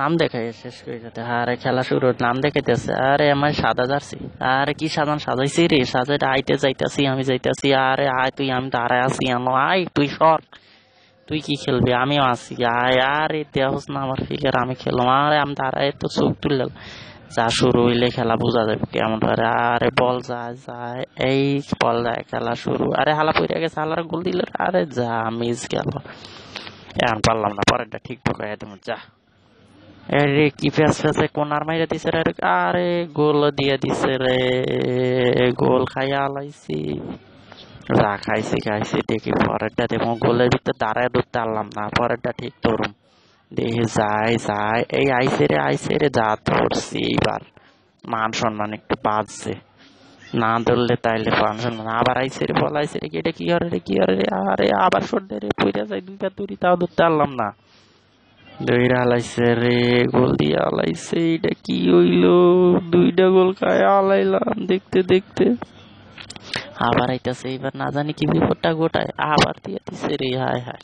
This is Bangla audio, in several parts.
নাম দেখাই শেষ করে যেতে। আরে খেলা শুরু, নাম দেখাইতেছে, আরে আমার সাদা জার্সি। আরে কি সাজান সাজাইছি রে, সাজাইটা আইতে যাইতাছি, আমি যাইতাছি, আরে আয় তুই, আমি দাঁড়ায় আছি, আয় তুই সর, তুই কি খেলবি, আমিও আছি, আয়। আরে দেহস না আমার ফিগার, আমি খেললাম, আরে আমি দাঁড়ায় তো চোখ তুললাম। যা শুরু হইলে খেলা বোঝা যাবে কেমন পারে। আরে বল যায় যায়, এই বল যায়, খেলা শুরু। আরে হালা পইরা গেছে, হালার গোল দিল, আরে যা মিস গেল। এখন পারলাম না, পরেরটা ঠিক ঢুকাই একদম যা। আরে কি প্যাস প্যাসে কোনার মাইরা দিছে রে, আরে গোল দিয়ে দিছে রে, গোল খাইয়া আলাইছি। যা খাইছি খাইছি, দেখি পরেরটা দেখো, গোলের ভিতরে দাঁড়ায় ধরতে পারলাম না, পরেরটা ঠিক ধরুম। দেখি যায় যায়, এই আইসে রে, যা ধরছি এইবার মান সম্মান একটু বাঁচছে। না ধরলে তাইলে মান সম্মান আবার আইসে রে, বল আইসে রে, এটা কি করে রে, কি করে রে, আরে আবার সর্দে রে, পইরা যায় দুইবার দৌড়ি, তাও ধরতে পারলাম না। দইরা হালাইছে রে, গোল দিয়ে হালাইছে, এটা কি হইলো, দুইটা গোল খায় হালাইলাম দেখতে দেখতে। আবার আইতাছে, এবার না জানি কি বিপদটা গোটায়, আবার দিয়ে দিছে রে, হায় হায়।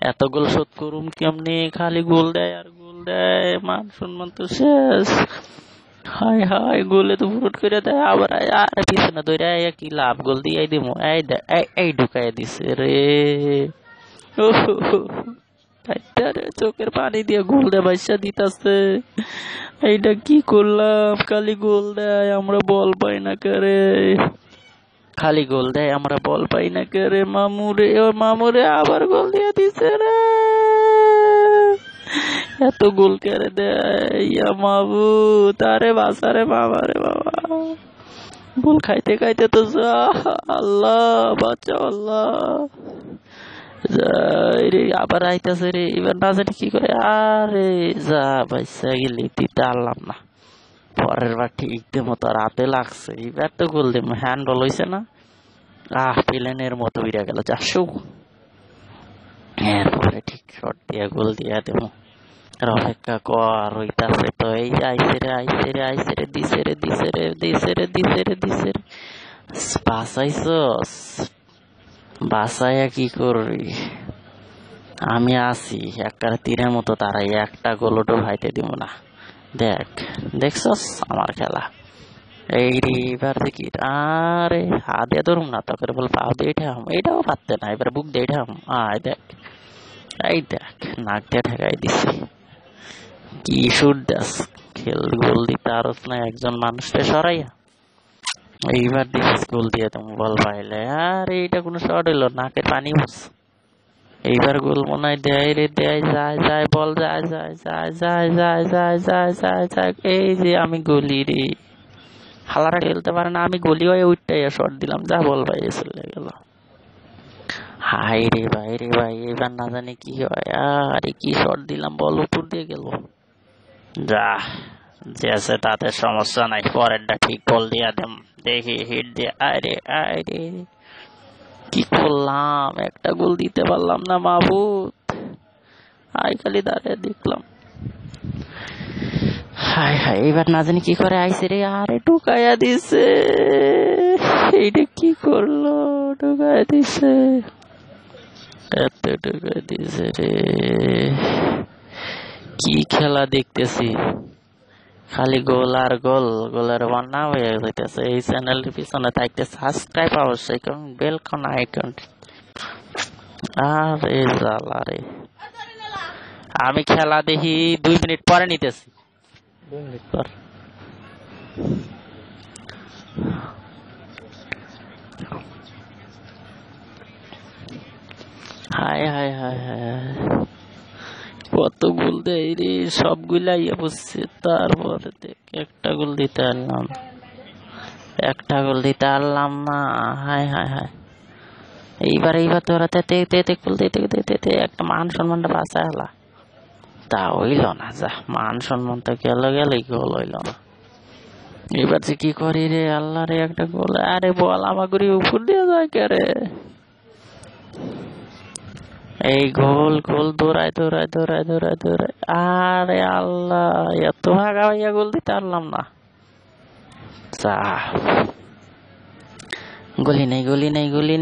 এত গোল শোধ করুম কেমনে, খালি গোল দেয় আর গোল দেয়, মান সম্মান তো শেষ। হায় হায়, গোলে তো ফুট করে দেয়, আবার আয়, আর পিছনে দইরা আইয়া কি লাভ, গোল দিয়ে দিমু, এই দেখ, এই ঢুকাই দিছে রে। চোখের পানি দিয়ে গোল দেয় বাইসা দিতেছে। এইটা কি করলাম, খালি গোল দেয় আমরা বল পাই না করে, খালি গোল দেয় আমরা বল পাই না করে। মামুরে, ও মামুরে আবার গোল দিয়ে দিছে রে, এত গোল করে দেয় ইয়া মাবু, তারে বাসা রে বাবা রে বাবা। গোল খাইতে খাইতে তো যা, আল্লাহ বাঁচাও আল্লাহ। রে আবার আইতাছে রে, এবার না জানি কি করে, আরে যা বাইসা গেলি, দিতে পারলাম না। পরের বার ঠিক মতো রাতে লাগছে, এবার তো গোল দিম, হ্যান্ড বল হইছে না, প্লেনের মতো উড়ে গেল 400। এরপরে ঠিক শট দিয়া গোল দিয়া দেব। অপেক্ষা কর, হইতাছে তো, এই আইসে রে আইসে রে আইসে রে, দিছে রে দিছে রে দিছে রে দিছে রে দিছে রে। বাঁচাইছস, বাঁচাইয়া কি করবি, আমি আছি একবারে তীরের মতো তারাই, একটা গোলটো ভাইতে দিব না। দেখ, দেখছস আমার খেলা। এই রে এবার দেখি, আরে হাত দিয়ে ধরুম না, তখন বল পাও দিয়ে ঠেকাম, এটাও পারতে না, এবার বুক দিয়ে ঠেকাম। আয় দেখ, এই দেখ, নাক দিয়ে ঠেকাই দিছি। কি শুট দাস, খেল গোল দিতে আরস না একজন মানুষকে সরাইয়া, এইবার দিস গোল দিয়ে তুমি বল পাইলে। আর এইটা কোনো শট হইলো, নাকের পানি পড়ছে। এইবার গোল মনে হয় দেয় রে, দেয় যায় যায়, বল যায় যায় যায় যায় যায় যায় যায় যায় যায়, এই যে আমি গলি রে, হালারা খেলতে পারে না, আমি গলি হয়ে উঠটাই শট দিলাম, যা বল ভাই চলে গেল। হাই রে ভাই রে ভাই, এবার না জানি কি হয়, আরে কি শট দিলাম, বল উপর দিয়ে গেল। যা যেছে তাতে সমস্যা নাই, পরেরটা ঠিক বল দিয়া দেম, দেখি হিট দিয়ে, আরে আরে কি করলাম, একটা গোল দিতে পারলাম না মাহবুব। আই খালি দাঁড়িয়ে দেখলাম, হায় হায়, এবার না জানি কি করে আইসে রে, আরে ঢুকাইয়া দিছে, এইটা কি করলো, ঢুকাইয়া দিছে, এত ঢুকাইয়া দিছে রে। কি খেলা দেখতেছি, খালি গোল আর গোল, গোলের বন্যা হয়ে যাইতেছে। এই চ্যানেলের পিছনে থাকতে সাবস্ক্রাইব অবশ্যই করুন, বেলকন আইকন। আরে জ্বালা রে, আমি খেলা দেখি 2 মিনিট পরে নিতেছি, 2 মিনিট পর। হায় হায় হায় হায়, কত গোল দেয় রে, সবগুলা ইয়ে বসছে, তারপরে দেখ একটা গোল দিতে পারলাম, একটা গোল দিতে পারলাম না। হায় হায় হায়, এইবার তোরা গোল দিতে একটা মান সম্মানটা বাঁচা হলা, তা হইল না, যা মান সম্মান তো গেলেই গোল হইল না। এবার যে কি করি রে, আল্লাহ রে, একটা গোল, আরে বল আমাগুড়ি উপর দিয়ে যায় কে রে, এই গোল গোল দৌড়ায় দৌড়ায় দৌড়ায় দৌড়ায় দৌড়ায়, আরে আল্লাহ, এত ভাগা ভাইয়া গোল দিতে পারলাম না। যা গলি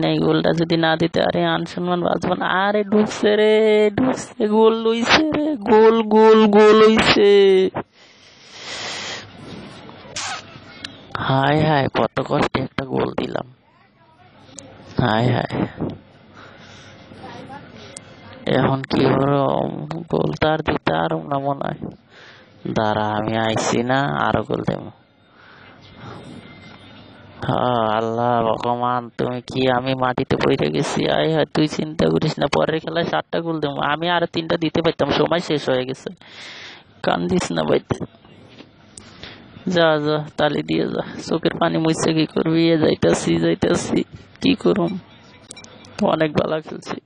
নাই গোলটা যদি না দিতে, আরে আনসম্মান বাঁচব না। আরে ঢুকছে রে, ঢুকছে, গোল লইছে রে, গোল গোল গোল হইছে। হায় হায়, কত কষ্টে একটা গোল দিলাম। হায় হায়, এখন কি করম? গোল তো আর দিতে আরো না মনে হয়। দাঁড়া, আমি আইছি না, আরো গোল দেবো। আল্লাহ ভগবান, তুমি কি, আমি মাটিতে পড়ে গেছি। আয় হায়, তুই চিন্তা করিস না, পরের খেলায় 7টা গোল দেবো। আমি আরো 3টা দিতে পারতাম, সময় শেষ হয়ে গেছে। কান্দিস না বাইতে, যা যা, তালি দিয়ে যা, চোখের পানি মুছছে, কি করবি? যাইতাছি কি করুম, অনেক ভালো খেলছি।